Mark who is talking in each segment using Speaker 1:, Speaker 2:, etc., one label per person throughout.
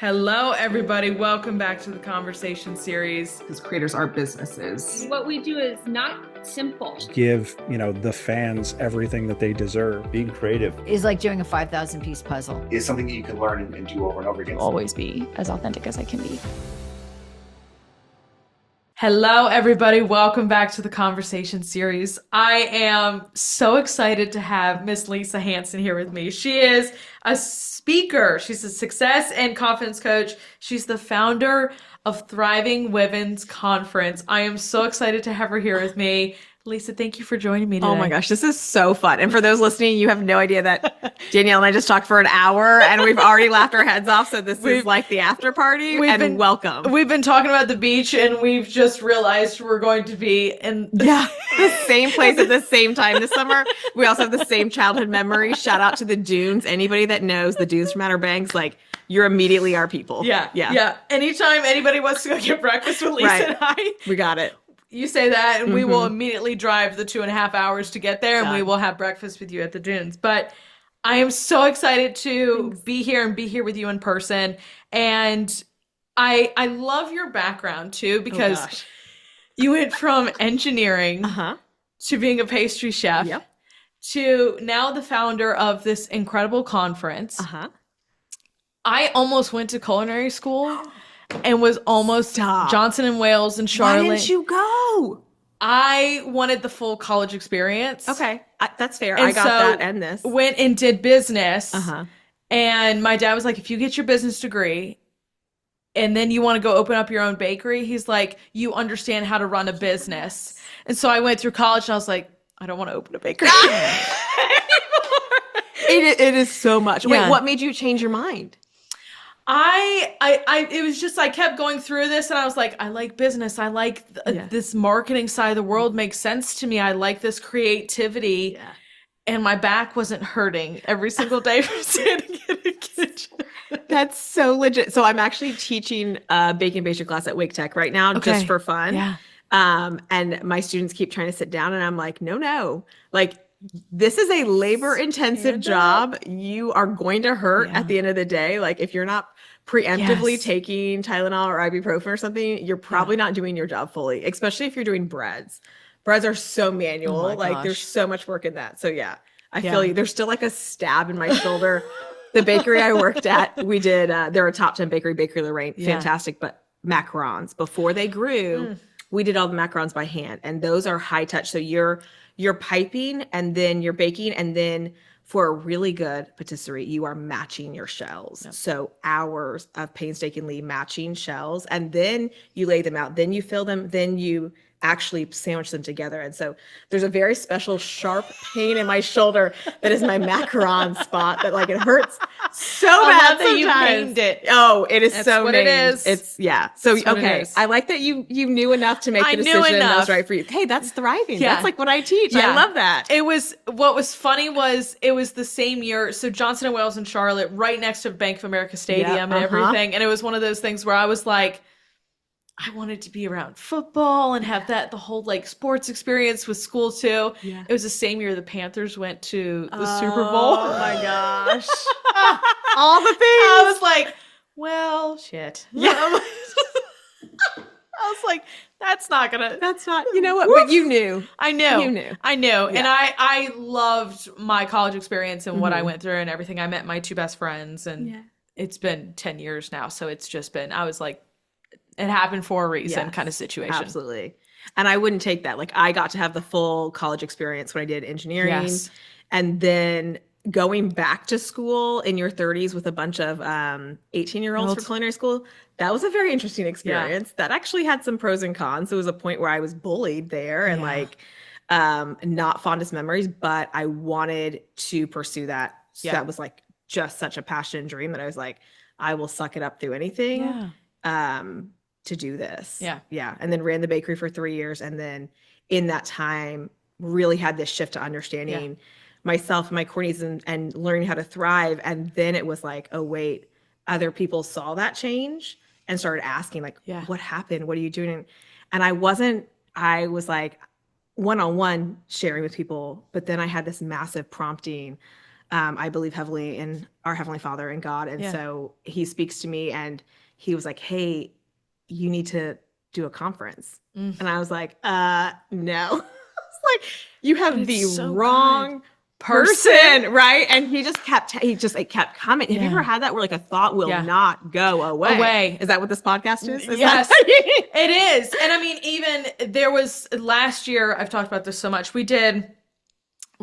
Speaker 1: Hello, everybody. Welcome back to the conversation series.
Speaker 2: Because creators are businesses.
Speaker 3: What we do is not simple.
Speaker 4: Give, the fans everything that they deserve.
Speaker 5: Being creative
Speaker 6: is like doing a 5,000 piece puzzle.
Speaker 5: is something that you can learn and do over and over again.
Speaker 7: Always be as authentic as I can be.
Speaker 1: Hello, everybody. Welcome back to the conversation series. I am so excited to have Miss Lisa Hansen here with me. She is a speaker. She's a success and confidence coach. She's the founder of Thriving Women's Conference. I am so excited to have her here with me. Lisa, thank you for joining me today.
Speaker 2: Oh my gosh, this is so fun. And for those listening, you have no idea that Danielle and I just talked for an hour and we've already laughed our heads off. So this is like the after party welcome.
Speaker 1: We've been talking about the beach and we've just realized we're going to be in
Speaker 2: the same place at the same time this summer. We also have the same childhood memory. Shout out to the dunes. Anybody that knows the dunes from Outer Banks, you're immediately our people.
Speaker 1: Yeah. Anytime anybody wants to go get breakfast with Lisa and I,
Speaker 2: we got it.
Speaker 1: You say that, and we will immediately drive the 2.5 hours to get there, and we will have breakfast with you at the dunes. But I am so excited to be here and be here with you in person. And I love your background, too, because you went from engineering to being a pastry chef to now the founder of this incredible conference. I almost went to culinary school. And was almost Johnson and Wales in Charlotte.
Speaker 2: Why didn't you go?
Speaker 1: I wanted the full college experience.
Speaker 2: Okay, that's fair.
Speaker 1: And
Speaker 2: I got that and this.
Speaker 1: Went and did business. And my dad was like, if you get your business degree and then you want to go open up your own bakery, he's like, you understand how to run a business. And so I went through college and I was like, I don't want to open a bakery
Speaker 2: It is so much. Wait, what made you change your mind?
Speaker 1: It was just, I kept going through this and I was like, I like business. I like this marketing side of the world makes sense to me. I like this creativity. And my back wasn't hurting every single day from standing in a kitchen.
Speaker 2: That's so legit. So I'm actually teaching a baking pastry class at Wake Tech right now, just for fun. And my students keep trying to sit down and I'm like, no. This is a labor-intensive job. You are going to hurt at the end of the day. If you're not preemptively taking Tylenol or ibuprofen or something, you're probably not doing your job fully, especially if you're doing breads. Breads are so manual. There's so much work in that. So I feel you. There's still a stab in my shoulder. The bakery I worked at, we did, they're a top 10 bakery, Bakery Lorraine, fantastic, but macarons. Before they grew, we did all the macarons by hand. And those are high touch. So you're piping and then you're baking, and then for a really good patisserie, you are matching your shells. So hours of painstakingly matching shells, and then you lay them out, then you fill them, then you actually sandwich them together. And so there's a very special sharp pain in my shoulder that is my macaron spot that it hurts so bad that you named it. Oh, it is. That's so what named. It is. It's So okay, I like that you knew enough to make the decision that was right for you. Hey, that's thriving. That's what I teach. I love that.
Speaker 1: What was funny was it was the same year. So Johnson and Wales in Charlotte, right next to Bank of America Stadium and everything. And it was one of those things where I was like, I wanted to be around football and have the whole sports experience with school too. It was the same year the Panthers went to the Super Bowl.
Speaker 2: Oh my gosh. All the things.
Speaker 1: I was like, well, shit. I was like, that's not,
Speaker 2: you know what? Woof. But you knew.
Speaker 1: I knew.
Speaker 2: You knew.
Speaker 1: I knew. Yeah. And I loved my college experience and what I went through and everything. I met my two best friends and it's been 10 years now. So it's just been, I was like, it happened for a reason kind of situation.
Speaker 2: Absolutely. And I wouldn't take that. I got to have the full college experience when I did engineering. And then going back to school in your 30s with a bunch of 18-year-olds for culinary school, that was a very interesting experience. That actually had some pros and cons. There was a point where I was bullied there and not fondest memories, but I wanted to pursue that. So that was just such a passion and dream that I was like, I will suck it up through anything. To do this. And then ran the bakery for 3 years. And then in that time, really had this shift to understanding myself and my core needs and learning how to thrive. And then it was like, oh, wait, other people saw that change and started asking what happened? What are you doing? And I was one-on-one sharing with people, but then I had this massive prompting I believe heavily in our Heavenly Father and God. And so he speaks to me and he was like, hey, you need to do a conference. And I was like, no. It's like, you have the wrong person, right? And he just kept coming. Have you ever had that where like a thought will not go away? Is that what this podcast is?
Speaker 1: Yes, it is. And I mean, even there was last year, I've talked about this so much. We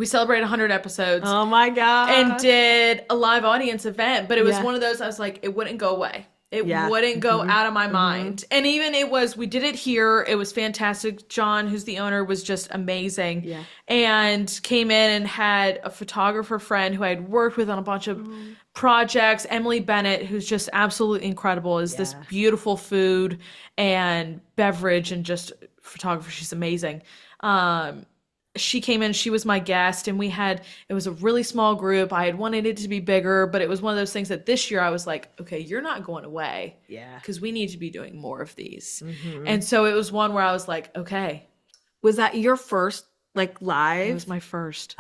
Speaker 1: celebrated 100 episodes.
Speaker 2: Oh my God.
Speaker 1: And did a live audience event. But it was one of those, I was like, it wouldn't go away. It wouldn't go out of my mind. And even we did it here. It was fantastic. John, who's the owner, was just amazing. Yeah. And came in and had a photographer friend who I had worked with on a bunch of projects. Emily Bennett, who's just absolutely incredible, is this beautiful food and beverage and just photographer. She's amazing. She came in, she was my guest, and it was a really small group. I had wanted it to be bigger, but it was one of those things that this year I was like, okay, you're not going away. Yeah. Because we need to be doing more of these. And so it was one where I was like, okay.
Speaker 2: Was that your first like live?
Speaker 1: It was my first.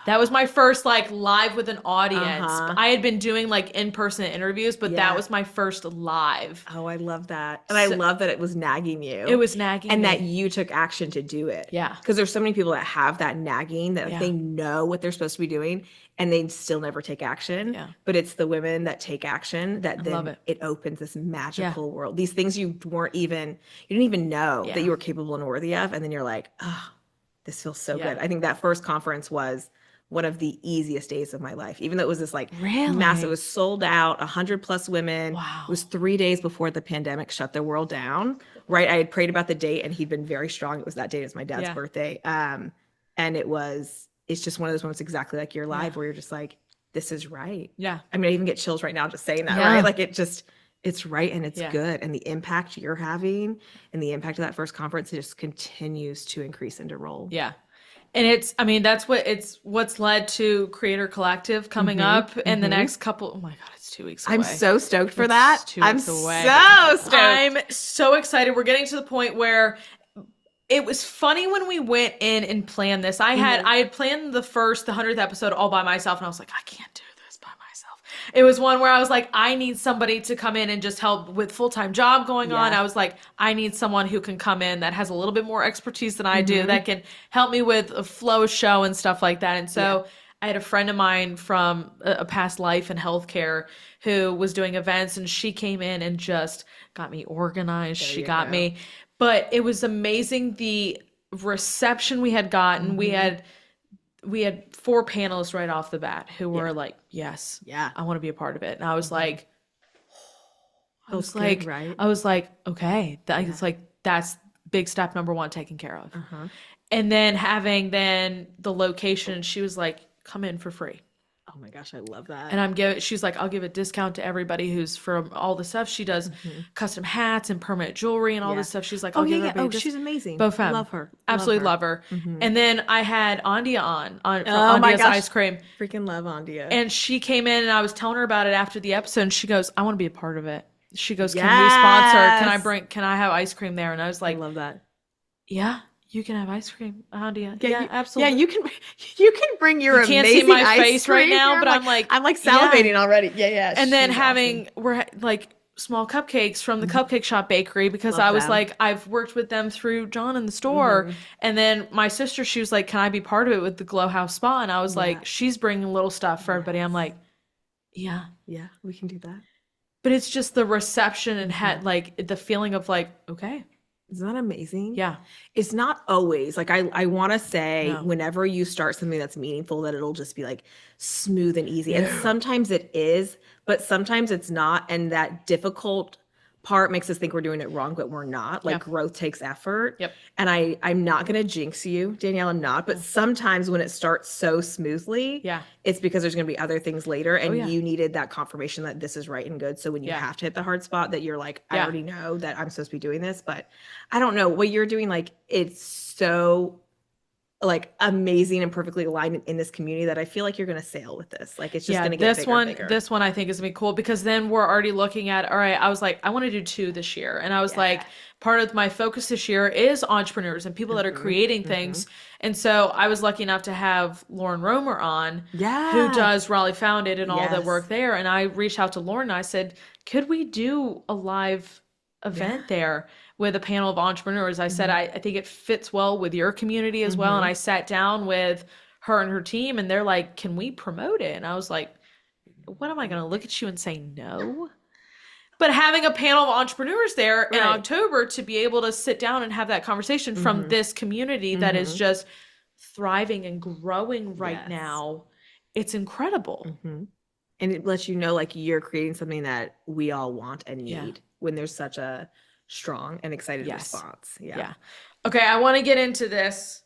Speaker 1: That was my first like live with an audience. I had been doing like in-person interviews, but that was my first live.
Speaker 2: Oh, I love that. And I love that it was nagging you.
Speaker 1: It was nagging
Speaker 2: and
Speaker 1: me.
Speaker 2: that you took action to do it.
Speaker 1: Yeah.
Speaker 2: Because there's so many people that have that nagging that they know what they're supposed to be doing and they still never take action. Yeah. But it's the women that take action that then it opens this magical world. These things you didn't even know that you were capable and worthy of. And then you're like, oh, this feels so good. I think that first conference was one of the easiest days of my life, even though it was this like massive, it was sold out, 100+ women. Wow. It was 3 days before the pandemic shut the world down, right? I had prayed about the date and he'd been very strong. It was that date, it was my dad's birthday. And it's just one of those moments exactly like your live where you're just like, this is right. Yeah. I mean, I even get chills right now just saying that, right? Like it's right and it's good. And the impact you're having and the impact of that first conference just continues to increase and to roll.
Speaker 1: Yeah. And that's what's led to Creator Collective coming up in the next couple. Oh my God, it's 2 weeks away.
Speaker 2: I'm so stoked for that. I'm so stoked.
Speaker 1: I'm so excited. We're getting to the point where it was funny when we went in and planned this. I had planned the 100th episode all by myself, and I was like, I can't do this by myself. It was one where I was like, I need somebody to come in and just help with full-time job going on. I was like, I need someone who can come in that has a little bit more expertise than I do, that can help me with a flow show and stuff like that. And so I had a friend of mine from a past life in healthcare who was doing events, and she came in and just got me organized. She got me. But it was amazing the reception we had gotten. We had 4 panelists right off the bat who were like, yes, I want to be a part of it. And I was like, I was like, okay, it's like, that's big step number 1 taken care of. And then having the location, she was like, come in for free.
Speaker 2: Oh my gosh, I love that.
Speaker 1: And she's like, I'll give a discount to everybody who's from all the stuff. She does custom hats and permanent jewelry and all this stuff. She's like, I'll give her
Speaker 2: she's amazing.
Speaker 1: Both
Speaker 2: love her.
Speaker 1: Absolutely love her. And then I had Andia on Andia's Ice Cream.
Speaker 2: Freaking love Andia.
Speaker 1: And she came in and I was telling her about it after the episode, and she goes, I want to be a part of it. She goes, can we sponsor? Can I have ice cream there? And I was like,
Speaker 2: I love that.
Speaker 1: Yeah. You can have ice cream, Andia. Yeah, absolutely.
Speaker 2: Yeah, you can bring your amazing ice cream. You can't see my face
Speaker 1: right now, but I'm like
Speaker 2: salivating already. Yeah.
Speaker 1: And then we're like small cupcakes from the Cupcake Shop Bakery, because I was like, I've worked with them through John in the store. And then my sister, she was like, can I be part of it with the Glow House Spa? And I was like, she's bringing little stuff for everybody. I'm like, yeah,
Speaker 2: we can do that.
Speaker 1: But it's just the reception and had like the feeling of like, okay.
Speaker 2: Isn't that amazing?
Speaker 1: Yeah.
Speaker 2: It's not always like I want to say whenever you start something that's meaningful that it'll just be like smooth and easy. And sometimes it is, but sometimes it's not. And that difficult part makes us think we're doing it wrong, but we're not. Like growth takes effort. Yep. And I'm not going to jinx you, Danielle, I'm not. But sometimes when it starts so smoothly, it's because there's going to be other things later. And you needed that confirmation that this is right and good. So when you have to hit the hard spot, that you're like, I already know that I'm supposed to be doing this. But I don't know what you're doing. Like, it's so like amazing and perfectly aligned in this community that I feel like you're going to sail with this. Like it's just going to get bigger and bigger.
Speaker 1: This one I think is gonna be cool because then we're already looking at, all right, I was like, I want to do 2 this year. And I was like, part of my focus this year is entrepreneurs and people that are creating things. And so I was lucky enough to have Lauren Romer on, who does Raleigh Founded and all the work there. And I reached out to Lauren and I said, could we do a live event there with a panel of entrepreneurs? I said, I think it fits well with your community as well. And I sat down with her and her team and they're like, can we promote it? And I was like, what am I going to look at you and say no? But having a panel of entrepreneurs there in October to be able to sit down and have that conversation from this community that is just thriving and growing right now, it's incredible.
Speaker 2: And it lets you know, like, you're creating something that we all want and need when there's such a strong and excited response.
Speaker 1: Okay, I want to get into this.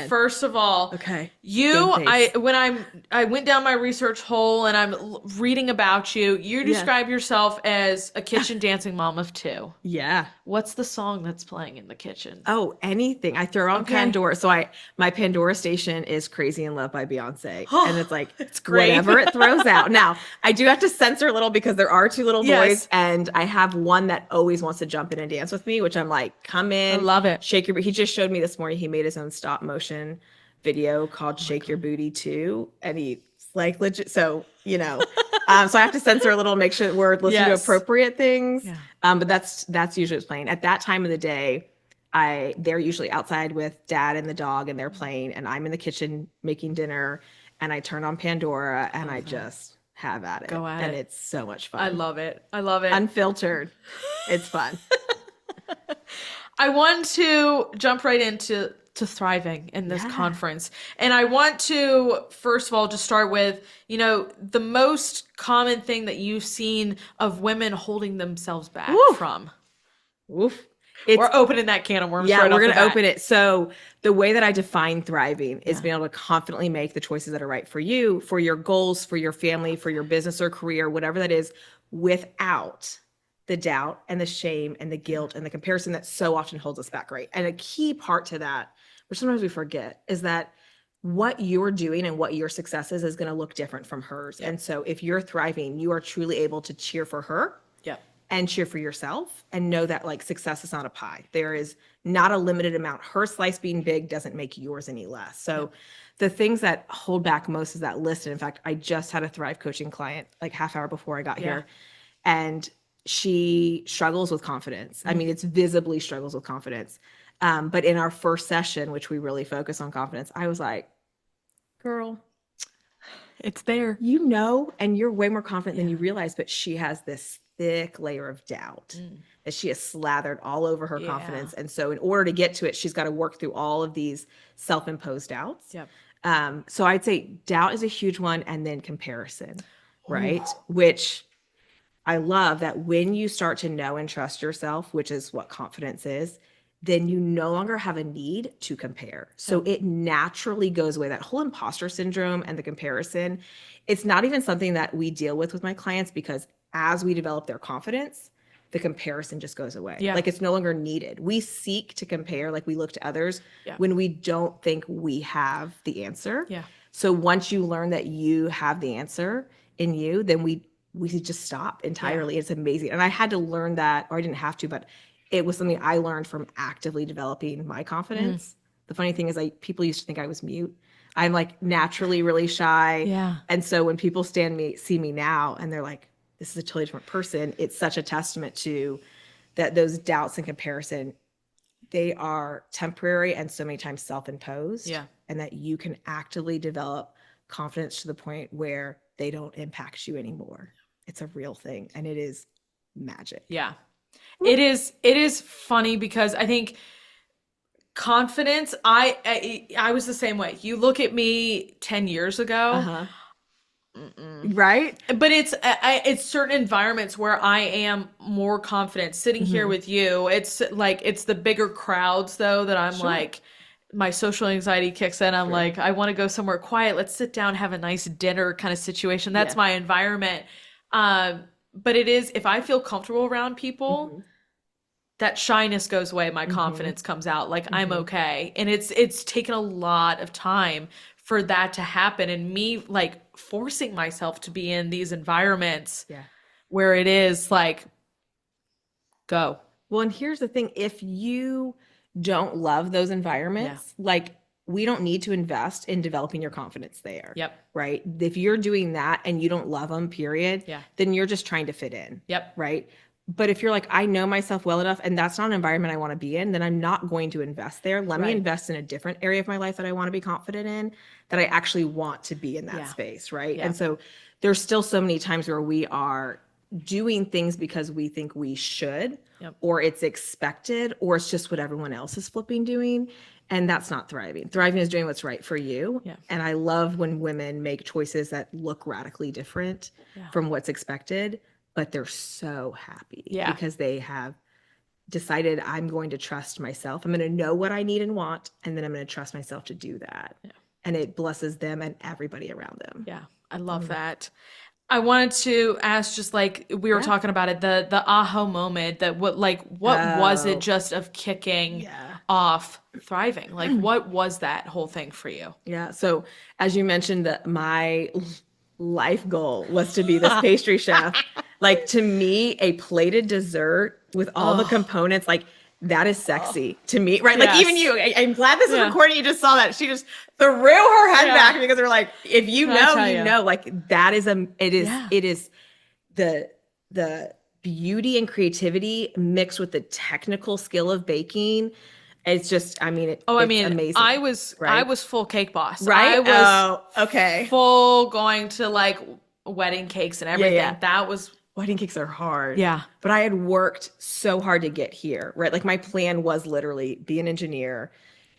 Speaker 1: First of all, I went down my research hole and I'm reading about you. You describe yourself as a kitchen dancing mom of 2.
Speaker 2: Yeah.
Speaker 1: What's the song that's playing in the kitchen?
Speaker 2: Oh, anything. I throw on Pandora. So my Pandora station is Crazy in Love by Beyonce. And it's like, it's great. Whatever it throws out. Now, I do have to censor a little because there are 2 little boys and I have one that always wants to jump in and dance with me, which I'm like, come in.
Speaker 1: I love it.
Speaker 2: Shake your, he just showed me this morning, he made his own stop motion video called Shake Your Booty 2. And he's like legit. So, you know, so I have to censor a little, make sure we're listening to appropriate things. Yeah. But that's usually what's playing. At that time of the day, they're usually outside with dad and the dog and they're playing and I'm in the kitchen making dinner and I turn on Pandora and I just have at it.
Speaker 1: Go at it.
Speaker 2: And it's so much fun.
Speaker 1: I love it. I love it.
Speaker 2: Unfiltered. It's fun.
Speaker 1: I want to jump right into thriving in this conference. And I want to, first of all, just start with, you know, the most common thing that you've seen of women holding themselves back from.
Speaker 2: Oof.
Speaker 1: We're opening that can of worms.
Speaker 2: Yeah, we're going to open it. So the way that I define thriving is being able to confidently make the choices that are right for you, for your goals, for your family, for your business or career, whatever that is, without the doubt and the shame and the guilt and the comparison that so often holds us back, right? And a key part to that, which sometimes we forget, is that what you're doing and what your success is going to look different from hers. And so if you're thriving, you are truly able to cheer for her and cheer for yourself and know that like success is not a pie. There is not a limited amount. Her slice being big doesn't make yours any less. So the things that hold back most is that list. And in fact, I just had a Thrive coaching client like half hour before I got here. And she struggles with confidence. I mean, it's visibly struggles with confidence. But in our first session, which we really focus on confidence, I was like, girl,
Speaker 1: it's there.
Speaker 2: You know, and you're way more confident than you realize, but she has this thick layer of doubt that she has slathered all over her confidence. And so in order to get to it, she's got to work through all of these self-imposed doubts. So I'd say doubt is a huge one, and then comparison, right? Which I love that when you start to know and trust yourself, which is what confidence is, then you no longer have a need to compare. So it naturally goes away. That whole imposter syndrome and the comparison, it's not even something that we deal with my clients, because as we develop their confidence, the comparison just goes away. Like it's no longer needed. We seek to compare, like we look to others when we don't think we have the answer. So once you learn that you have the answer in you, then we just stop entirely. It's amazing. And I had to learn that, or I didn't have to, but it was something I learned from actively developing my confidence. The funny thing is, people used to think I was mute. I'm like naturally really shy. And so when people see me now and they're like, this is a totally different person, it's such a testament to that those doubts and comparison, they are temporary and so many times self-imposed. And that you can actively develop confidence to the point where they don't impact you anymore. It's a real thing, and it is magic.
Speaker 1: It is funny because I think confidence, I was the same way. You look at me 10 years ago,
Speaker 2: right?
Speaker 1: But it's certain environments where I am more confident. Sitting here with you, it's like, it's the bigger crowds though that I'm like, my social anxiety kicks in. I'm like, I want to go somewhere quiet. Let's sit down, have a nice dinner kind of situation. That's my environment. But it is, if I feel comfortable around people, that shyness goes away, my confidence comes out, like I'm okay. And it's taken a lot of time for that to happen, and me like forcing myself to be in these environments where it is like, go.
Speaker 2: Well, and here's the thing, if you don't love those environments, like we don't need to invest in developing your confidence there.
Speaker 1: Yep.
Speaker 2: Right. If you're doing that and you don't love them, period, then you're just trying to fit in.
Speaker 1: Yep.
Speaker 2: Right. But if you're like, I know myself well enough and that's not an environment I want to be in, then I'm not going to invest there. Let me invest in a different area of my life that I want to be confident in, that I actually want to be in that space. Right. And so there's still so many times where we are doing things because we think we should, or it's expected, or it's just what everyone else is flipping doing. And that's not thriving. Thriving is doing what's right for you. And I love when women make choices that look radically different from what's expected, but they're so happy because they have decided, I'm going to trust myself. I'm going to know what I need and want, and then I'm going to trust myself to do that. And it blesses them and everybody around them.
Speaker 1: Yeah, I love that. I wanted to ask, just like we were talking about it, the aha moment, that what was it just of kicking off thriving? Like what was that whole thing for you?
Speaker 2: Yeah. So as you mentioned, that my life goal was to be this pastry chef. Like, to me, a plated dessert with all the components, like that is sexy to me, right? Like even you, I'm glad this is recording. You just saw that. She just threw her head back because we're like, if you know, you know, like that is it is the beauty and creativity mixed with the technical skill of baking. It's just, I mean, it's amazing.
Speaker 1: I was full cake boss.
Speaker 2: Right?
Speaker 1: I was full going to like wedding cakes and everything. That was.
Speaker 2: Wedding cakes are hard.
Speaker 1: Yeah.
Speaker 2: But I had worked so hard to get here, right? Like my plan was literally be an engineer,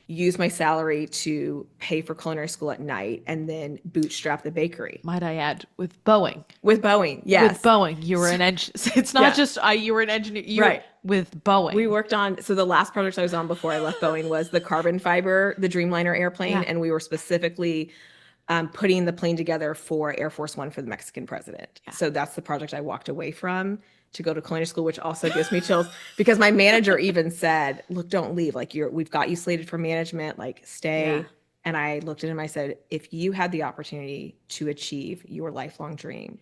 Speaker 2: use my salary to pay for culinary school at night, and then bootstrap the bakery.
Speaker 1: Might I add, with Boeing.
Speaker 2: With Boeing, yes.
Speaker 1: With Boeing, you were an engineer. It's not just you were an engineer. With Boeing.
Speaker 2: We worked on, so the last project I was on before I left Boeing was the carbon fiber, the Dreamliner airplane, and we were specifically putting the plane together for Air Force One for the Mexican president. So that's the project I walked away from to go to culinary school, which also gives me chills because my manager even said, look, don't leave. Like we've got you slated for management, like stay. And I looked at him, I said, if you had the opportunity to achieve your lifelong dream,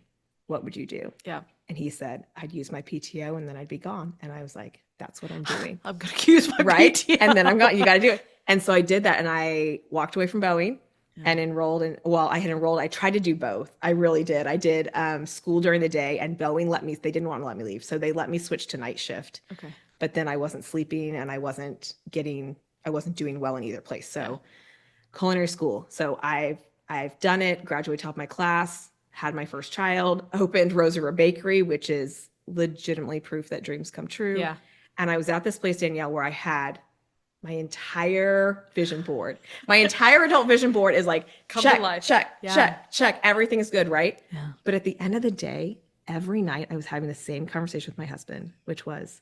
Speaker 2: what would you do?
Speaker 1: Yeah.
Speaker 2: And he said, I'd use my PTO and then I'd be gone. And I was like, that's what I'm doing.
Speaker 1: I'm going to use my PTO.
Speaker 2: And then I'm gone. You got to do it. And so I did that. And I walked away from Boeing. And enrolled in, I tried to do both. I really did. I did school during the day, and Boeing they didn't want to let me leave. So they let me switch to night shift.
Speaker 1: Okay.
Speaker 2: But then I wasn't sleeping and I wasn't doing well in either place. So culinary school. So I've done it, graduated top of my class, had my first child, opened Rosera Bakery, which is legitimately proof that dreams come true.
Speaker 1: Yeah.
Speaker 2: And I was at this place, Danielle, where I had my entire vision board. My entire adult vision board is like, check. Everything is good, right?
Speaker 1: Yeah.
Speaker 2: But at the end of the day, every night I was having the same conversation with my husband, which was,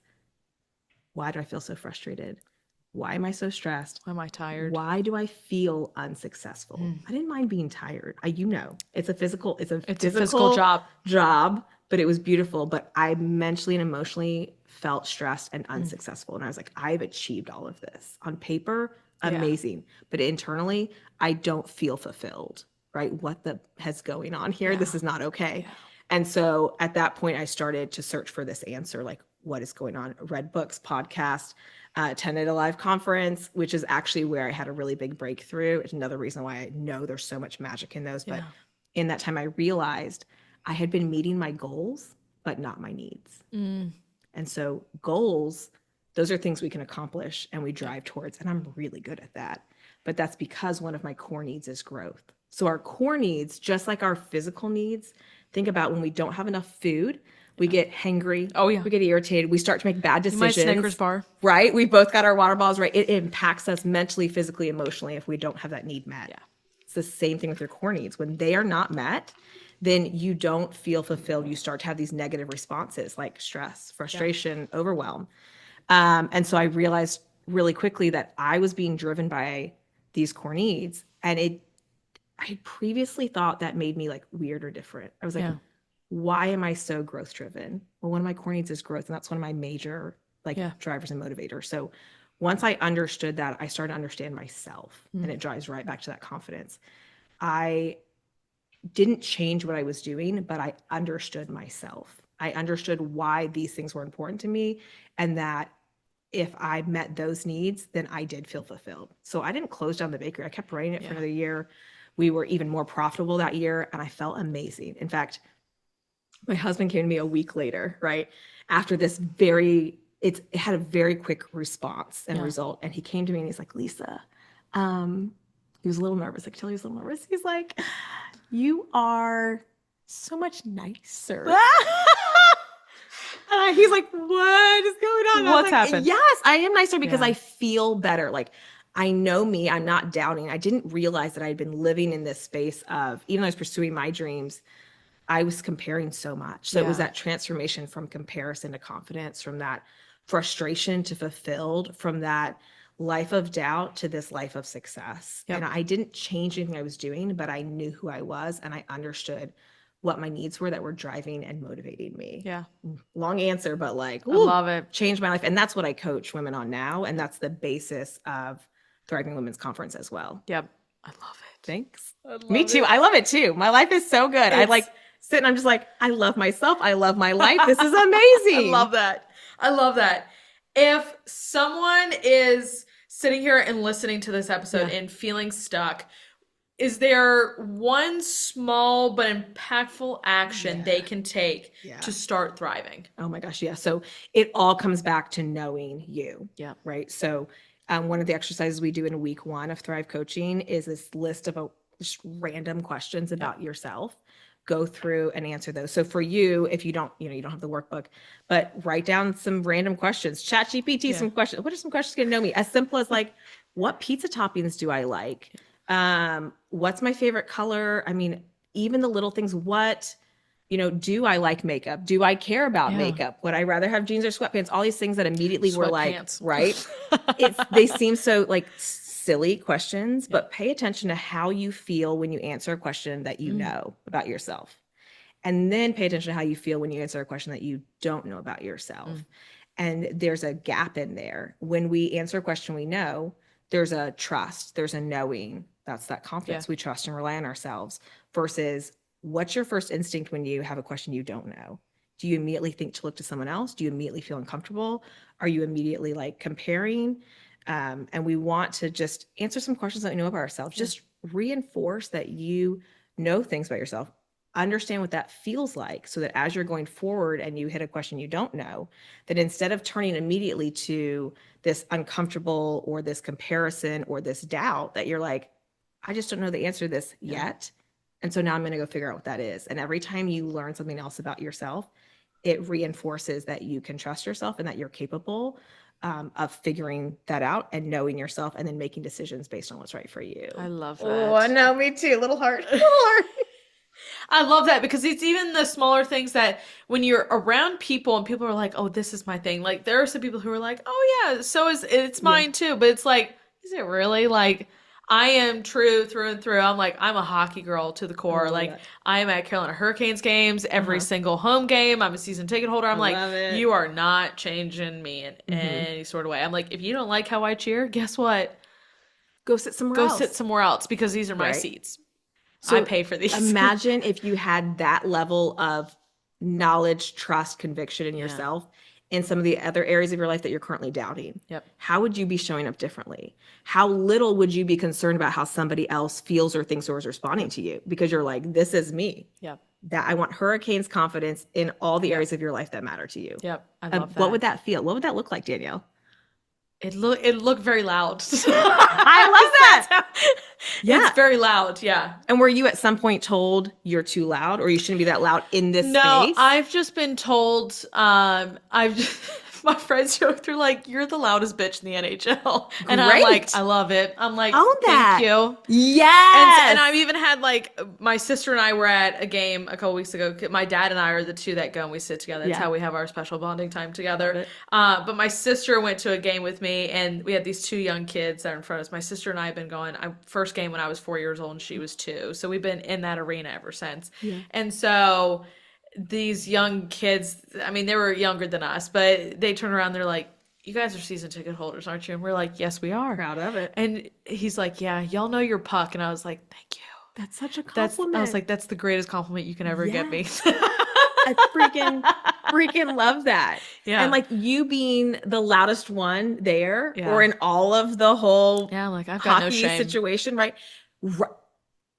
Speaker 2: why do I feel so frustrated? Why am I so stressed?
Speaker 1: Why am I tired?
Speaker 2: Why do I feel unsuccessful? I didn't mind being tired. It's a physical job, but it was beautiful. But I mentally and emotionally felt stressed and unsuccessful. And I was like, I've achieved all of this. On paper, amazing. But internally, I don't feel fulfilled, right? What the heck's going on here? This is not okay. Yeah. And so at that point, I started to search for this answer, like what is going on? Read books, podcast, attended a live conference, which is actually where I had a really big breakthrough. It's another reason why I know there's so much magic in those. But in that time, I realized I had been meeting my goals, but not my needs. And so goals, those are things we can accomplish and we drive towards. And I'm really good at that. But that's because one of my core needs is growth. So our core needs, just like our physical needs, think about when we don't have enough food, we get hangry. Oh, yeah. We get irritated. We start to make bad decisions.
Speaker 1: My Snickers bar.
Speaker 2: Right? We both got our water bottles, right? It impacts us mentally, physically, emotionally if we don't have that need met. Yeah. It's the same thing with your core needs. When they are not met, then you don't feel fulfilled. You start to have these negative responses like stress, frustration, overwhelm. And so I realized really quickly that I was being driven by these core needs. And I previously thought that made me like weird or different. I was like, why am I so growth driven? Well, one of my core needs is growth. And that's one of my major like drivers and motivators. So once I understood that, I started to understand myself, and it drives right back to that confidence. I didn't change what I was doing, but I understood myself. I understood why these things were important to me, and that if I met those needs, then I did feel fulfilled. So I didn't close down the bakery. I kept running it for another year. We were even more profitable that year, and I felt amazing. In fact, my husband came to me a week later, right? After this it had a very quick response and result. And he came to me and he's like, Lisa, he was a little nervous. I could tell he was a little nervous. He's like, you are so much nicer. He's like, what is going on?
Speaker 1: What's happened?
Speaker 2: Yes, I am nicer because I feel better. Like, I know me, I'm not doubting. I didn't realize that I'd been living in this space of, even though I was pursuing my dreams, I was comparing so much. So it was that transformation from comparison to confidence, from that frustration to fulfilled, from that life of doubt to this life of success. And I didn't change anything I was doing, but I knew who I was, and I understood what my needs were that were driving and motivating me.
Speaker 1: Yeah.
Speaker 2: Long answer, but like,
Speaker 1: I love it.
Speaker 2: Changed my life. And that's what I coach women on now. And that's the basis of Thriving Women's Conference as well.
Speaker 1: Yep. I love it.
Speaker 2: Thanks. Me too. I love it too. My life is so good. I like sit and I'm just like, I love myself. I love my life. This is amazing.
Speaker 1: I love that. I love that. If someone is sitting here and listening to this episode and feeling stuck, is there one small but impactful action they can take to start thriving?
Speaker 2: Oh my gosh, yeah. So it all comes back to knowing you. Yeah. Right. So one of the exercises we do in week 1 of Thrive Coaching is this list of just random questions about yourself. Go through and answer those. So for you, if you don't, you don't have the workbook, but write down some random questions. Chat GPT some questions. What are some questions to get to know me? As simple as like, what pizza toppings do I like? What's my favorite color? I mean, even the little things, do I like makeup? Do I care about makeup? Would I rather have jeans or sweatpants? All these things that immediately were like, right? They seem so like silly questions, but pay attention to how you feel when you answer a question that you know about yourself. And then pay attention to how you feel when you answer a question that you don't know about yourself. And there's a gap in there. When we answer a question we know, there's a trust, there's a knowing. That's that confidence. We trust and rely on ourselves, versus what's your first instinct when you have a question you don't know? Do you immediately think to look to someone else? Do you immediately feel uncomfortable? Are you immediately like comparing? And we want to just answer some questions that we know about ourselves. Just reinforce that you know things about yourself. Understand what that feels like, so that as you're going forward and you hit a question you don't know, that instead of turning immediately to this uncomfortable or this comparison or this doubt, that you're like, I just don't know the answer to this yet. And so now I'm going to go figure out what that is. And every time you learn something else about yourself, it reinforces that you can trust yourself and that you're capable of figuring that out and knowing yourself and then making decisions based on what's right for you.
Speaker 1: I love that.
Speaker 2: Oh, no, me too. Little heart.
Speaker 1: I love that, because it's even the smaller things that when you're around people and people are like, oh, this is my thing. Like, there are some people who are like, oh yeah, so it's mine too. But it's like, is it really? Like, I am true through and through. I'm a hockey girl to the core. I am at Carolina Hurricanes games every single home game. I'm a season ticket holder. I'm like, you are not changing me in any sort of way. I'm like, if you don't like how I cheer, guess what?
Speaker 2: Go sit somewhere else.
Speaker 1: Go sit somewhere else, because these are my seats. So I pay for these.
Speaker 2: Imagine if you had that level of knowledge, trust, conviction in yourself in some of the other areas of your life that you're currently doubting. How would you be showing up differently? How little would you be concerned about how somebody else feels or thinks or is responding to you? Because you're like, this is me. That I want Hurricanes confidence in all the areas of your life that matter to you.
Speaker 1: I love that.
Speaker 2: What would that feel? What would that look like, Danielle?
Speaker 1: It looked very loud.
Speaker 2: I love that.
Speaker 1: It's very loud. Yeah.
Speaker 2: And were you at some point told you're too loud, or you shouldn't be that loud in this space?
Speaker 1: No, I've just been told, my friends joke through like, you're the loudest bitch in the NHL. And I'm like, I love it. I'm like,
Speaker 2: own that.
Speaker 1: Thank you.
Speaker 2: Yes.
Speaker 1: And I've even had like, my sister and I were at a game a couple weeks ago. My dad and I are the two that go and we sit together. That's how we have our special bonding time together. But my sister went to a game with me, and we had these 2 young kids that are in front of us. My sister and I have been going, first game when I was 4 years old and she was 2. So we've been in that arena ever since. And so these young kids, I mean, they were younger than us, but they turn around, they're like, you guys are season ticket holders, aren't you? And we're like, yes, we are.
Speaker 2: Proud of it.
Speaker 1: And he's like, yeah, y'all know your puck. And I was like, thank you.
Speaker 2: That's such a
Speaker 1: That's,
Speaker 2: compliment.
Speaker 1: I was like, that's the greatest compliment you can ever get me.
Speaker 2: I freaking love that.
Speaker 1: Yeah.
Speaker 2: And like you being the loudest one there
Speaker 1: Yeah.
Speaker 2: or in all of the whole
Speaker 1: Yeah, like I've got no
Speaker 2: hockey
Speaker 1: shame.
Speaker 2: situation, right?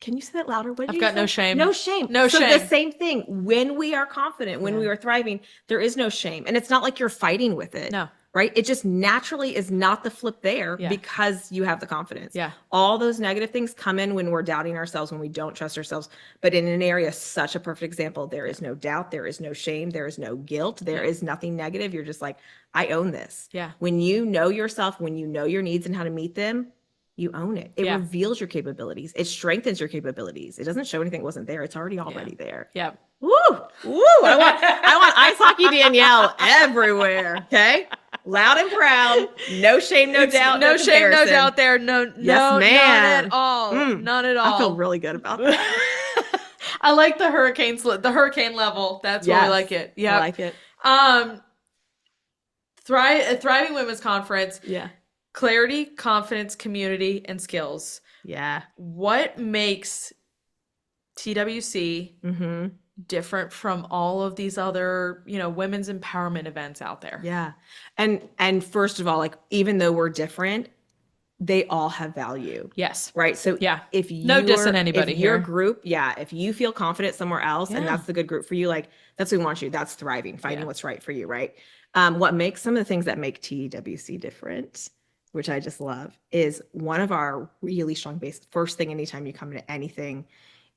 Speaker 2: Can you say that louder? What did
Speaker 1: I've
Speaker 2: you
Speaker 1: got
Speaker 2: say?
Speaker 1: no shame.
Speaker 2: No shame.
Speaker 1: No
Speaker 2: so
Speaker 1: shame.
Speaker 2: the same thing. When we are confident, when we are thriving, there is no shame. And it's not like you're fighting with it.
Speaker 1: No.
Speaker 2: Right? It just naturally is not the flip there
Speaker 1: Yeah.
Speaker 2: because you have the confidence.
Speaker 1: Yeah.
Speaker 2: All those negative things come in when we're doubting ourselves, when we don't trust ourselves. But in an area, such a perfect example, there is no doubt, there is no shame, there is no guilt, there is nothing negative. You're just like, I own this.
Speaker 1: Yeah.
Speaker 2: When you know yourself, when you know your needs and how to meet them, you own it. It reveals your capabilities. It strengthens your capabilities. It doesn't show anything that wasn't there. It's already there.
Speaker 1: Yeah.
Speaker 2: Woo! Woo! I want ice hockey Danielle everywhere. Okay? Loud and proud. No shame, no doubt.
Speaker 1: No shame, no
Speaker 2: comparison.
Speaker 1: doubt there. No,
Speaker 2: Yes, ma'am.
Speaker 1: none at all. None at all.
Speaker 2: I feel really good about that.
Speaker 1: I like the hurricane level. That's why we like it. Yeah.
Speaker 2: I like it.
Speaker 1: Thriving Women's Conference.
Speaker 2: Yeah.
Speaker 1: Clarity, confidence, community, and skills.
Speaker 2: Yeah.
Speaker 1: What makes TWC different from all of these other, women's empowerment events out there?
Speaker 2: Yeah. And first of all, like even though we're different, they all have value.
Speaker 1: Yes.
Speaker 2: Right. So if you
Speaker 1: no dissing anybody
Speaker 2: if
Speaker 1: here.
Speaker 2: Your group, if you feel confident somewhere else and that's the good group for you, like that's what we want you. That's thriving, finding what's right for you. Right. What makes some of the things that make TWC different, which I just love, is one of our really strong base. First thing, anytime you come into anything,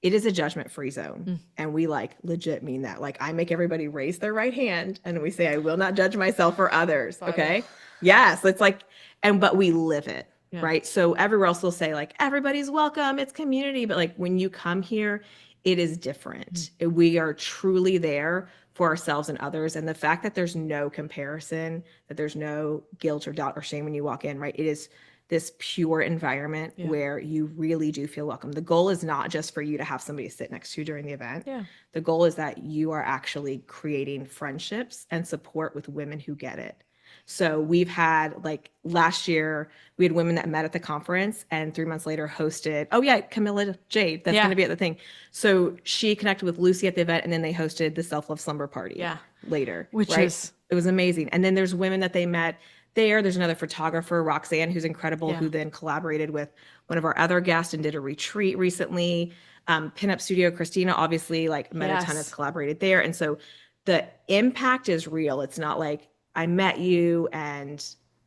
Speaker 2: it is a judgment-free zone. And we like legit mean that. Like I make everybody raise their right hand and we say, I will not judge myself or others. Okay. Yes. It's like, but we live it. Yeah. Right. So everywhere else will say like, everybody's welcome. It's community. But like when you come here, it is different. We are truly there for ourselves and others. And the fact that there's no comparison, that there's no guilt or doubt or shame when you walk in, right? It is this pure environment where you really do feel welcome. The goal is not just for you to have somebody sit next to you during the event. Yeah. The goal is that you are actually creating friendships and support with women who get it. So we've had like last year, we had women that met at the conference and 3 months later hosted, Camilla Jade, that's going to be at the thing. So she connected with Lucy at the event and then they hosted the self-love slumber party later. It was amazing. And then there's women that they met there. There's another photographer, Roxanne, who's incredible, who then collaborated with one of our other guests and did a retreat recently. Pinup Studio, Christina, obviously like met a ton, has collaborated there. And so the impact is real. It's not like, I met you and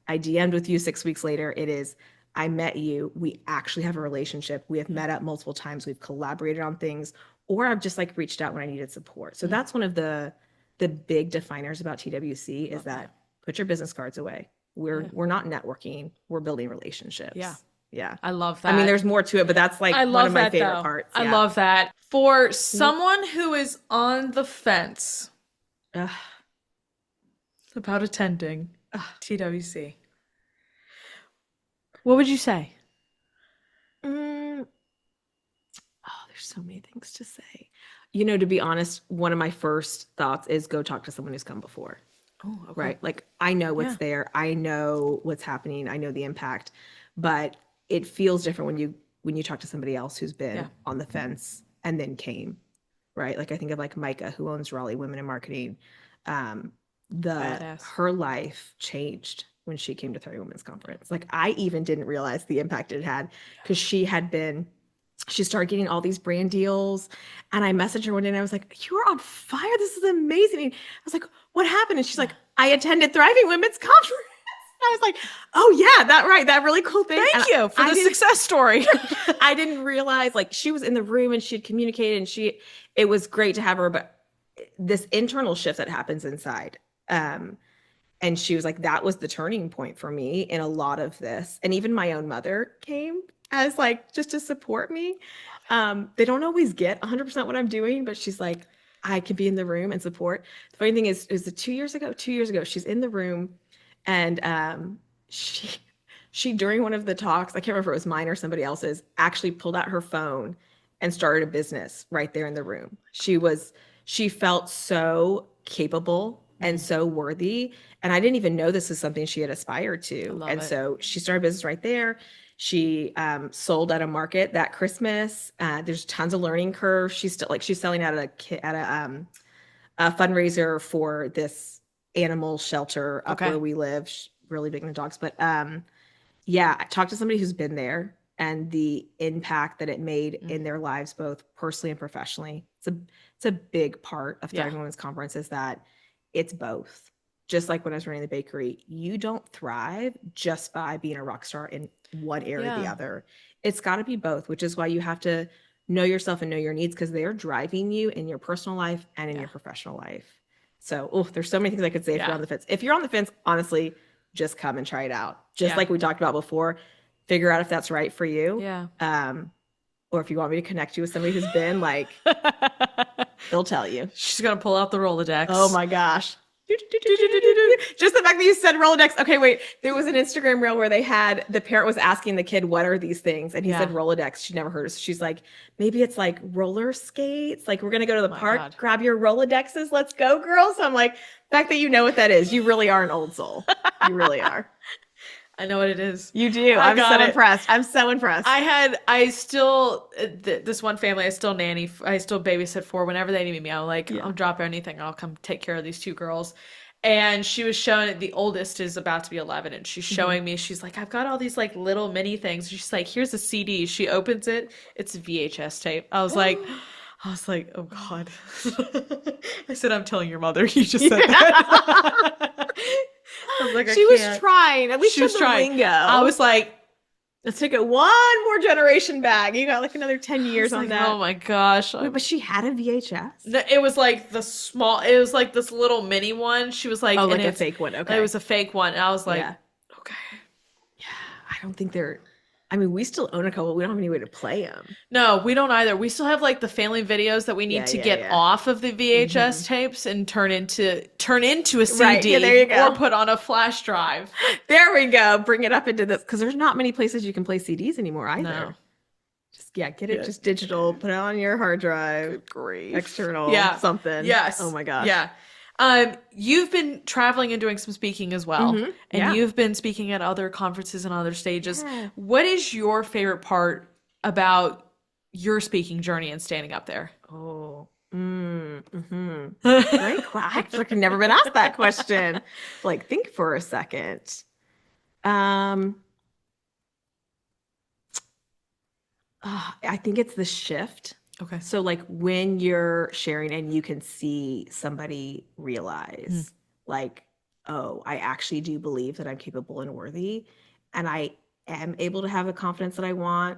Speaker 2: I DM'd with you 6 weeks later. It is, I met you. We actually have a relationship. We have met up multiple times. We've collaborated on things, or I've just like reached out when I needed support. So that's one of the big definers about TWC is that put your business cards away. We're not networking. We're building relationships. Yeah.
Speaker 1: I love that.
Speaker 2: I mean, there's more to it, but that's like one of my favorite parts.
Speaker 1: I love that. For someone who is on the fence about attending TWC, what would you say?
Speaker 2: There's so many things to say. To be honest, one of my first thoughts is go talk to someone who's come before. Oh, okay. Right. Like I know what's there. I know what's happening. I know the impact, but it feels different when you talk to somebody else who's been on the fence and then came, right? Like I think of like Micah, who owns Raleigh Women in Marketing. Her life changed when she came to Thriving Women's Conference. Like I even didn't realize the impact it had because she started getting all these brand deals. And I messaged her one day and I was like, you are on fire. This is amazing. I was like, what happened? And she's like, I attended Thriving Women's Conference. I was like, oh yeah, that really cool thing.
Speaker 1: Thank you for the success story.
Speaker 2: I didn't realize like she was in the room and she had communicated and it was great to have her, but this internal shift that happens inside. And she was like, that was the turning point for me in a lot of this. And even my own mother came as like, just to support me. They don't always get 100% what I'm doing, but she's like, I can be in the room and support. The funny thing is it 2 years ago, she's in the room and, she, during one of the talks, I can't remember if it was mine or somebody else's, actually pulled out her phone and started a business right there in the room. she felt so capable and so worthy. And I didn't even know this was something she had aspired to. And so she started business right there. She sold at a market that Christmas. There's tons of learning curve. She's still she's selling at a fundraiser for this animal shelter up where we live. She's really big into dogs. But yeah, I talked to somebody who's been there and the impact that it made in their lives, both personally and professionally. It's a big part of Thriving Women's Conference is that it's both. Just like when I was running the bakery, you don't thrive just by being a rock star in one area or the other. It's got to be both, which is why you have to know yourself and know your needs because they're driving you in your personal life and in your professional life. So, there's so many things I could say if you're on the fence. If you're on the fence, honestly, just come and try it out. Just like we talked about before, figure out if that's right for you. Yeah. Or if you want me to connect you with somebody who's been they'll tell you.
Speaker 1: She's going to pull out the Rolodex.
Speaker 2: Oh my gosh. Just the fact that you said Rolodex. Okay, wait. There was an Instagram reel where the parent was asking the kid, what are these things? And he said Rolodex. She never heard of it. She's like, maybe it's like roller skates. Like, we're going to go to the park, grab your Rolodexes. Let's go, girls. So I'm like, the fact that you know what that is, you really are an old soul. You really are.
Speaker 1: I know what it is.
Speaker 2: You do. I'm so impressed. I'm so impressed.
Speaker 1: This one family, I still babysit for whenever they need me. I'm like, I'll drop anything. I'll come take care of these two girls. And she was showing, the oldest is about to be 11, and she's showing me, she's like, I've got all these like little mini things. She's like, here's a CD. She opens it. It's a VHS tape. I was like, oh God. I said, I'm telling your mother. You just said that. I was like,
Speaker 2: she was trying. At least she was trying. Lingo.
Speaker 1: I was like,
Speaker 2: let's take it one more generation back. You got like another 10 years on that.
Speaker 1: Oh my gosh.
Speaker 2: Wait, but she had a VHS?
Speaker 1: It was like it was like this little mini one. She was like,
Speaker 2: oh, like a fake one. Okay.
Speaker 1: It was a fake one. And I was like, okay.
Speaker 2: Yeah. I don't think we still own a couple. We don't have any way to play them.
Speaker 1: No, we don't either. We still have like the family videos that we need to get off of the VHS tapes and turn into a CD
Speaker 2: right. There you go.
Speaker 1: Or put on a flash drive.
Speaker 2: There we go. Bring it up into this because there's not many places you can play CDs anymore either.
Speaker 1: No.
Speaker 2: Just get it just digital. Put it on your hard drive.
Speaker 1: Good grief.
Speaker 2: External. Something.
Speaker 1: Yes.
Speaker 2: Oh my gosh.
Speaker 1: Yeah. You've been traveling and doing some speaking as well, and you've been speaking at other conferences and other stages. Yeah. What is your favorite part about your speaking journey and standing up there?
Speaker 2: Oh, great question. I've never been asked that question. Like, think for a second. I think it's the shift.
Speaker 1: Okay.
Speaker 2: So like when you're sharing and you can see somebody realize like, oh, I actually do believe that I'm capable and worthy and I am able to have the confidence that I want.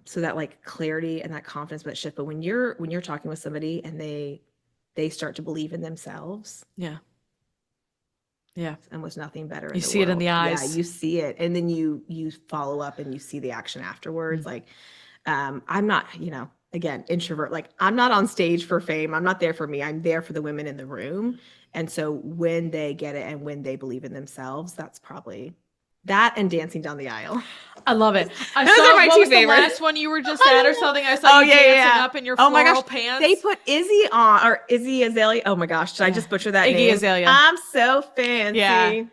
Speaker 2: So that like clarity and that confidence, that shift. But when you're talking with somebody and they start to believe in themselves.
Speaker 1: Yeah. Yeah.
Speaker 2: And was nothing better.
Speaker 1: You see it in the eyes.
Speaker 2: Yeah, you see it. And then you follow up and you see the action afterwards. Like, I'm not, again, introvert, like I'm not on stage for fame. I'm not there for me. I'm there for the women in the room. And so when they get it and when they believe in themselves, that's probably that and dancing down the aisle.
Speaker 1: I love it.
Speaker 2: Those are my two favorites.
Speaker 1: The last one you were just at or something? I saw you dancing up in your floral pants.
Speaker 2: They put Izzy on, or Izzy Azalea. Oh my gosh, did I just butcher that name?
Speaker 1: Azalea.
Speaker 2: I'm so fancy.
Speaker 1: Yeah.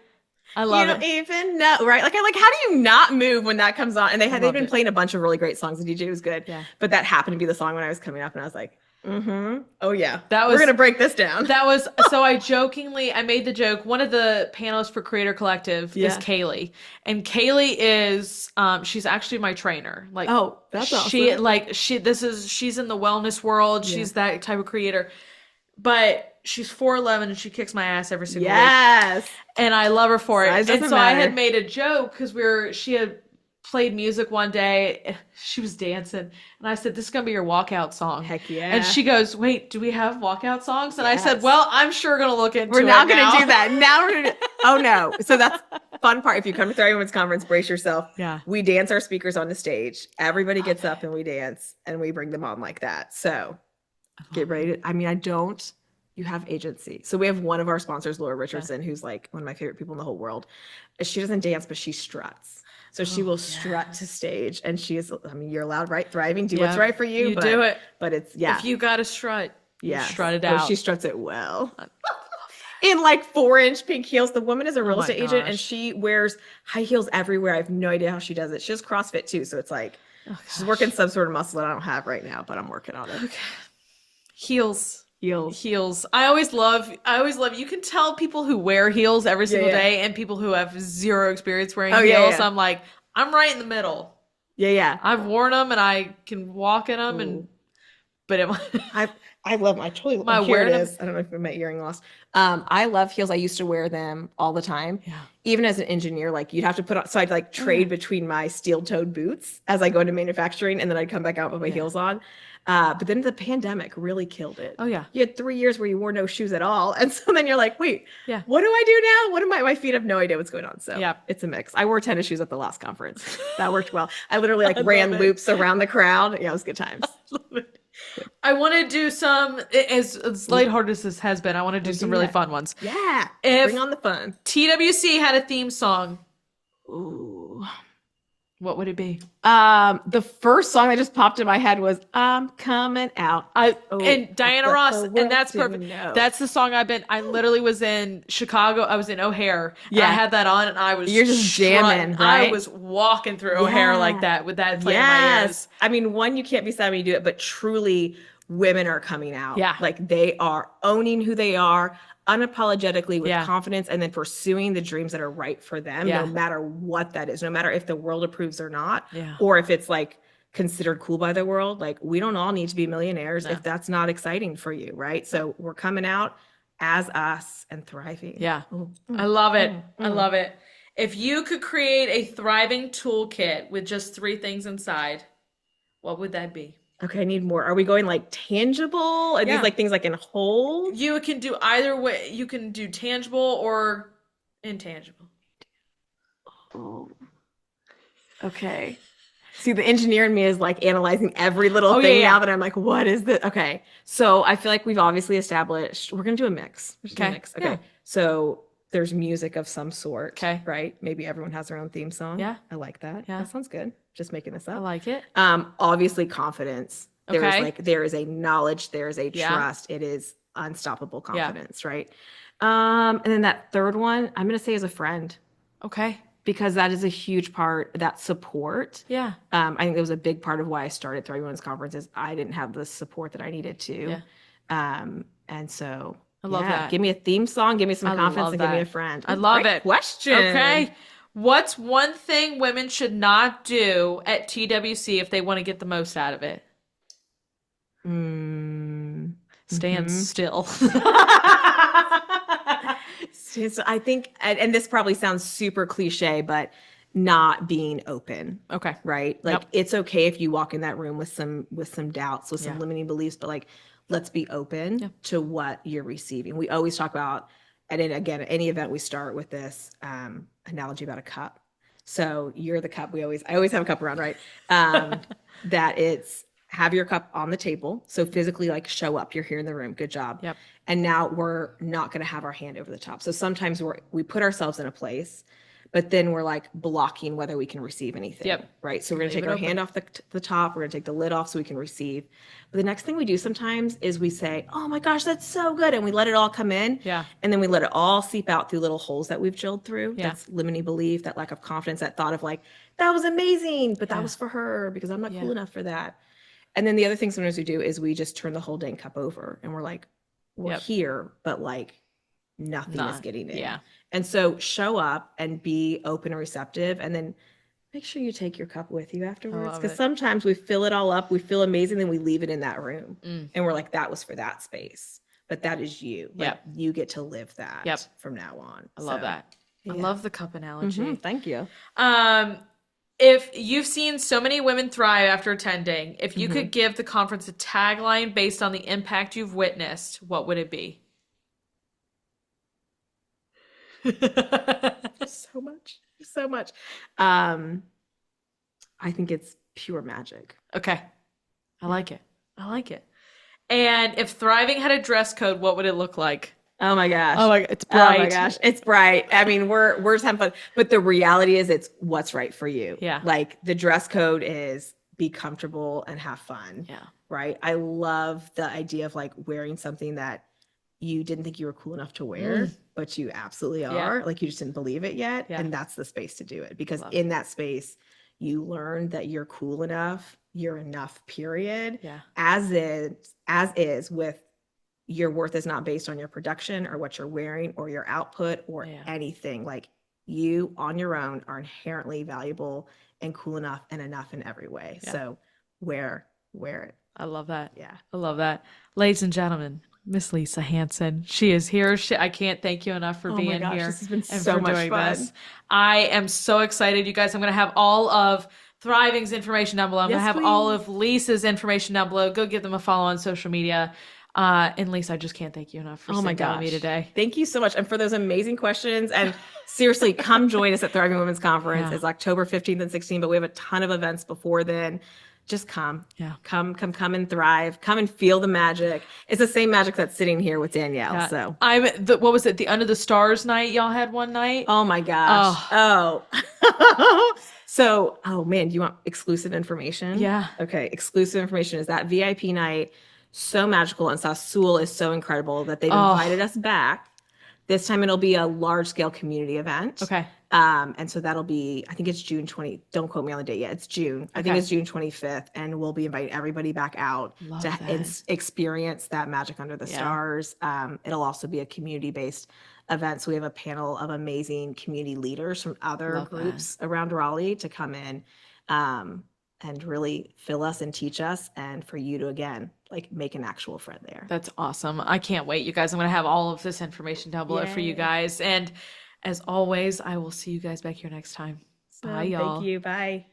Speaker 1: I love it.
Speaker 2: You don't even know, right? Like, how do you not move when that comes on? And they've been playing a bunch of really great songs. The DJ was good. Yeah. But that happened to be the song when I was coming up, and I was like, oh yeah, we're gonna break this down.
Speaker 1: That was so. I made the joke. One of the panelists for Creator Collective is Kaylee, and Kaylee is she's actually my trainer. Like,
Speaker 2: oh, that's awesome.
Speaker 1: She's in the wellness world. She's that type of creator, but she's 4'11" and she kicks my ass every single week. And I love her for it. And so I had made a joke because she had played music one day. She was dancing. And I said, this is going to be your walkout song.
Speaker 2: Heck yeah.
Speaker 1: And she goes, wait, do we have walkout songs? And I said, well, I'm sure going to look into it.
Speaker 2: We're not going to do that. Now we're going to oh no. So that's fun part. If you come to Thriving Women's Conference, brace yourself.
Speaker 1: Yeah.
Speaker 2: We dance our speakers on the stage. Everybody gets up and we dance and we bring them on like that. So get ready to, you have agency. So we have one of our sponsors, Laura Richardson, who's like one of my favorite people in the whole world. She doesn't dance, but she struts. So she will strut to stage, and she is, you're allowed, right? Thriving, do what's right for you.
Speaker 1: Do it.
Speaker 2: But it's,
Speaker 1: If you got to strut,
Speaker 2: Yeah.
Speaker 1: Strut it out.
Speaker 2: She struts it well. In like 4-inch pink heels. The woman is a real
Speaker 1: my
Speaker 2: estate agent and
Speaker 1: gosh.
Speaker 2: she wears high heels everywhere. I have no idea how she does it. She does CrossFit too. So it's like she's working some sort of muscle that I don't have right now, but I'm working on it.
Speaker 1: Okay. Heels.
Speaker 2: Heels.
Speaker 1: I always love, you can tell people who wear heels every single day and people who have zero experience wearing heels. I'm like, I'm right in the middle.
Speaker 2: Yeah.
Speaker 1: I've worn them and I can walk in them but
Speaker 2: I love them. I totally love them. Here it is. I don't know if my earring lost. I love heels. I used to wear them all the time. Yeah. Even as an engineer, like you'd have to put on, so I'd like trade between my steel-toed boots as I go into manufacturing and then I'd come back out with my heels on. But then the pandemic really killed it.
Speaker 1: Oh yeah.
Speaker 2: You had 3 years where you wore no shoes at all. And so then you're like, wait, what do I do now? What am my feet have no idea what's going on. So it's a mix. I wore tennis shoes at the last conference. That worked well. I literally like ran loops around the crowd. Yeah, it was good times.
Speaker 1: I love it. I want to do some, as lighthearted as this has been, I want to do some really fun ones.
Speaker 2: Yeah. Bring on the fun.
Speaker 1: TWC had a theme song.
Speaker 2: Ooh.
Speaker 1: What would it be?
Speaker 2: The first song that just popped in my head was I'm Coming Out.
Speaker 1: And Diana Ross, and that's perfect. That's the song I literally was in Chicago. I was in O'Hare. Yeah. I had that on and I was
Speaker 2: jamming, right?
Speaker 1: I was walking through O'Hare like that with that playing in my ears.
Speaker 2: I mean, one, you can't be sad when you do it, but truly women are coming out.
Speaker 1: Yeah.
Speaker 2: Like they are owning who they are unapologetically with confidence and then pursuing the dreams that are right for them, no matter what that is, no matter if the world approves or not, or if it's like considered cool by the world. Like we don't all need to be millionaires if that's not exciting for you, right? So we're coming out as us and thriving.
Speaker 1: Yeah. I love it. I love it. If you could create a thriving toolkit with just 3 things inside, what would that be?
Speaker 2: Okay, I need more. Are we going like tangible? Are these like things like in hold?
Speaker 1: You can do either way. You can do tangible or intangible.
Speaker 2: Oh. Okay. See, the engineer in me is like analyzing every little thing now that I'm like, what is this? Okay. So I feel like we've obviously established we're gonna do a mix. Okay. Yeah. So there's music of some sort. Okay. Right? Maybe everyone has their own theme song. Yeah. I like that. Yeah. That sounds good. Just making this up.
Speaker 1: I like it.
Speaker 2: Obviously confidence. There is a knowledge, there is a trust. It is unstoppable confidence, right? And then that third one, I'm gonna say is a friend.
Speaker 1: Okay.
Speaker 2: Because that is a huge part, that support. Yeah. I think that was a big part of why I started Thriving Women's Conference is I didn't have the support that I needed to. Yeah. And so I love that. Give me a theme song, give me some confidence, and give me a friend.
Speaker 1: I love it.
Speaker 2: Question.
Speaker 1: Okay. What's one thing women should not do at TWC if they want to get the most out of it? Stand still.
Speaker 2: So I think, and this probably sounds super cliche, but not being open. Okay. Right? Like it's okay if you walk in that room with some doubts, with some limiting beliefs, but like let's be open to what you're receiving. We always talk about, and then again, at any event we start with this analogy about a cup. So you're the cup. I always have a cup around, right? That it's have your cup on the table. So physically like show up, you're here in the room. Good job. Yep. And now we're not going to have our hand over the top. So sometimes we put ourselves in a place, but then we're like blocking whether we can receive anything. Yep. Right. So we're going to take our hand off the top. We're going to take the lid off so we can receive. But the next thing we do sometimes is we say, oh my gosh, that's so good. And we let it all come in. Yeah. And then we let it all seep out through little holes that we've drilled through. Yeah. That's limiting belief, that lack of confidence, that thought of like, that was amazing, but that was for her because I'm not cool enough for that. And then the other thing sometimes we do is we just turn the whole dang cup over and we're like, we're here, but like nothing is getting in. Yeah. And so show up and be open and receptive, and then make sure you take your cup with you afterwards. Because sometimes we fill it all up, we feel amazing, then we leave it in that room. And we're like, that was for that space. But that is you. Like, you get to live that from now on.
Speaker 1: I love that. I love the cup analogy.
Speaker 2: Thank you.
Speaker 1: If you've seen so many women thrive after attending, if you could give the conference a tagline based on the impact you've witnessed, what would it be?
Speaker 2: So much. I think it's pure magic.
Speaker 1: Okay. I like it. And if thriving had a dress code, what would it look like?
Speaker 2: Oh my gosh.
Speaker 1: It's bright.
Speaker 2: Oh my gosh. It's bright. I mean, we're just having fun. But the reality is it's what's right for you. Yeah. Like the dress code is be comfortable and have fun.
Speaker 1: Yeah.
Speaker 2: Right. I love the idea of like wearing something that you didn't think you were cool enough to wear, but you absolutely are. Like you just didn't believe it yet.
Speaker 1: Yeah.
Speaker 2: And that's the space to do it, because in that space, you learn that you're cool enough, you're enough, period.
Speaker 1: Yeah.
Speaker 2: As is with your worth is not based on your production or what you're wearing or your output or anything. Like you on your own are inherently valuable and cool enough and enough in every way. Yeah. So wear it.
Speaker 1: I love that.
Speaker 2: Yeah.
Speaker 1: I love that. Ladies and gentlemen, Miss Lisa Hansen. She is here. I can't thank you enough for being here.
Speaker 2: This has been so much fun.
Speaker 1: I am so excited, you guys. I'm going to have all of Thriving's information down below. I'm going to have all of Lisa's information down below. Go give them a follow on social media. And Lisa, I just can't thank you enough for sitting down with me today.
Speaker 2: Thank you so much. And for those amazing questions. And seriously, come join us at Thriving Women's Conference. It's October 15th and 16th, but we have a ton of events before then. Just come. Yeah. Come and thrive. Come and feel the magic. It's the same magic that's sitting here with Danielle. Yeah. So
Speaker 1: what was it? The Under the Stars night y'all had one night?
Speaker 2: Oh my gosh. Oh. So, man, do you want exclusive information?
Speaker 1: Yeah.
Speaker 2: Okay. Exclusive information is that VIP night. So magical, and Sassoul is so incredible that they've invited us back. This time it'll be a large scale community event.
Speaker 1: Okay.
Speaker 2: And so that'll be, I think it's June 20. Don't quote me on the date yet. It's June. Okay. I think it's June 25th, and we'll be inviting everybody back out experience that magic under the stars. It'll also be a community based event. So we have a panel of amazing community leaders from other groups around Raleigh to come in. And really fill us and teach us, and for you to, again, like make an actual friend there.
Speaker 1: That's awesome. I can't wait, you guys. I'm going to have all of this information down below for you guys. And as always, I will see you guys back here next time. Bye, y'all.
Speaker 2: Thank you. Bye.